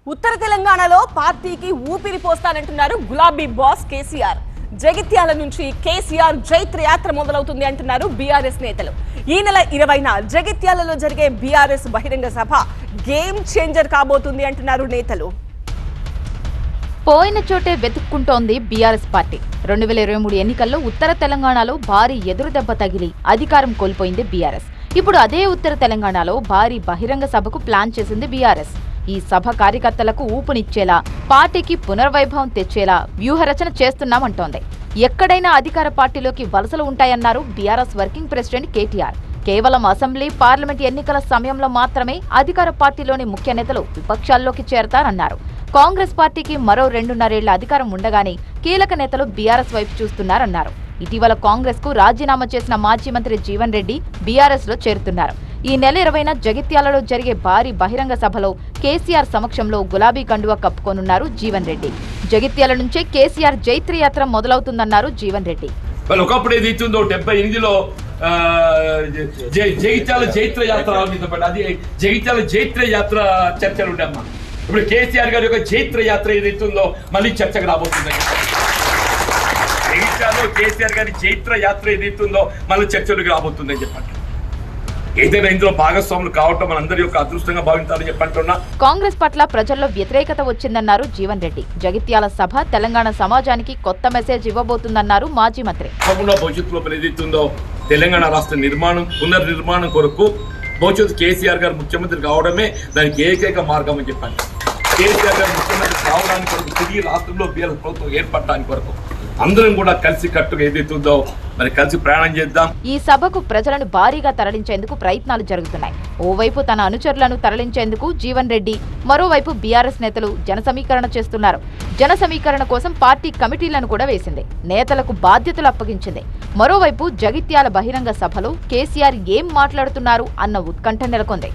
ఉత్తర తెలంగాణలో పార్టీకి ఊపిరి పోస్తానంటున్నారు గులాబీ బాస్ కేసీఆర్. జగిత్యాల నుంచి కేసీఆర్ జైత్ర యాత్ర మొదలవుతుంది అంటున్నారు బీఆర్ఎస్ నేతలు. ఈ నెల 20న జగిత్యాలలో జరిగే బీఆర్ఎస్ బహిరంగ సభ గేమ్ చేంజర్ కాబోతుంది అంటున్నారు నేతలు. పోయిన చోటే వెతుక్కుంటోంది బీఆర్ఎస్ పార్టీ. 2023 ఎన్నికల్లో ఉత్తర తెలంగాణలో భారీ ఎదురుదెబ్బ తగిలి అధికారం కోల్పోయింది బీఆర్ఎస్. ఇప్పుడు అదే ఉత్తర తెలంగాణలో భారీ బహిరంగ సభకు ప్లాన్ చేసింది బీఆర్ఎస్. ఈ సభ కార్యకర్తలకు ఊపునిచ్చేలా, పార్టీకి పునర్వైభవం తెచ్చేలా వ్యూహరచన చేస్తున్నామంటోంది. ఎక్కడైనా అధికార పార్టీలోకి వలసలు ఉంటాయన్నారు బీఆర్ఎస్ వర్కింగ్ ప్రెసిడెంట్ కేటీఆర్. కేవలం అసెంబ్లీ, పార్లమెంట్ ఎన్నికల సమయంలో మాత్రమే అధికార పార్టీలోని ముఖ్య నేతలు విపక్షాల్లోకి చేరతారన్నారు. కాంగ్రెస్ పార్టీకి మరో 2.5 ఏళ్ల అధికారం ఉండగానే కీలక నేతలు బీఆర్ఎస్ వైపు చూస్తున్నారన్నారు. ఇటీవల కాంగ్రెస్ కు రాజీనామా చేసిన మాజీ మంత్రి జీవన్ రెడ్డి బీఆర్ఎస్ లో చేరుతున్నారు. ఈ నెల 20న జగిత్యాలలో జరిగే భారీ బహిరంగ సభలో కేసీఆర్ సమక్షంలో గులాబీ కండువా కప్పుకోనున్నారు జీవన్ రెడ్డి. జగిత్యాల నుంచే కేసీఆర్ జైత్ర యాత్ర మొదలవుతుందన్నారు జీవన్ రెడ్డి. ఒకప్పుడు ఏదైతుందో 78లో జగిత్యాల జైత్ర యాత్ర అది జగిత్యాల జైత్ర యాత్ర చర్చలు ఉండమ్మా. ఇప్పుడు కేసీఆర్ గారి యొక్క జైత్ర యాత్ర ఏదైతుందో మళ్ళీ చర్చకు రాబోతుంది. జగిత్యాలలో కేసీఆర్ గారి జైత్ర యాత్ర ఏదైతుందో మళ్ళీ చర్చలకు రాబోతుందని చెప్పండి. ఏదైనా ఇందులో భాగస్వాములు కావటం మనందరి యొక్క అదృష్టంగా భావించాలని చెప్పంటున్నా. కాంగ్రెస్ పట్ల ప్రజల్లో వ్యతిరేకత వచ్చిందన్నారు జీవన్ రెడ్డి. జగిత్యాల సభ తెలంగాణ సమాజానికి కొత్త మెసేజ్ ఇవ్వబోతుందన్నారు మాజీ మంత్రి. భవిష్యత్తులో ఏదైతుందో తెలంగాణ రాష్ట్ర నిర్మాణం, పునర్నిర్మాణం కొరకు భవిష్యత్తు కేసీఆర్ గారు ముఖ్యమంత్రి కావడమే దానికి ఏకైక మార్గం అని చెప్పండి. కేసీఆర్ గారు ముఖ్యమంత్రి కావడానికి కొరకు, తిరిగి రాష్ట్రంలో బీఆర్ఎస్ ప్రభుత్వం ఏర్పడడానికి కొరకు అందరం కూడా కలిసి కట్టుగా ఏదైతుందో మరి కలిసి ప్రయాణం చేద్దాం. ఈ సభకు ప్రజలను భారీగా తరలించేందుకు ప్రయత్నాలు జరుగుతున్నాయి. ఓవైపు తన అనుచరులను తరలించేందుకు జీవన్ రెడ్డి, మరోవైపు బీఆర్ఎస్ నేతలు జన సమీకరణ చేస్తున్నారు. జన సమీకరణ కోసం పార్టీ కమిటీలను కూడా వేసింది. నేతలకు బాధ్యతలు అప్పగించింది. మరోవైపు జగిత్యాల బహిరంగ సభలో కేసీఆర్ ఏం మాట్లాడుతున్నారు అన్న ఉత్కంఠ నెలకొంది.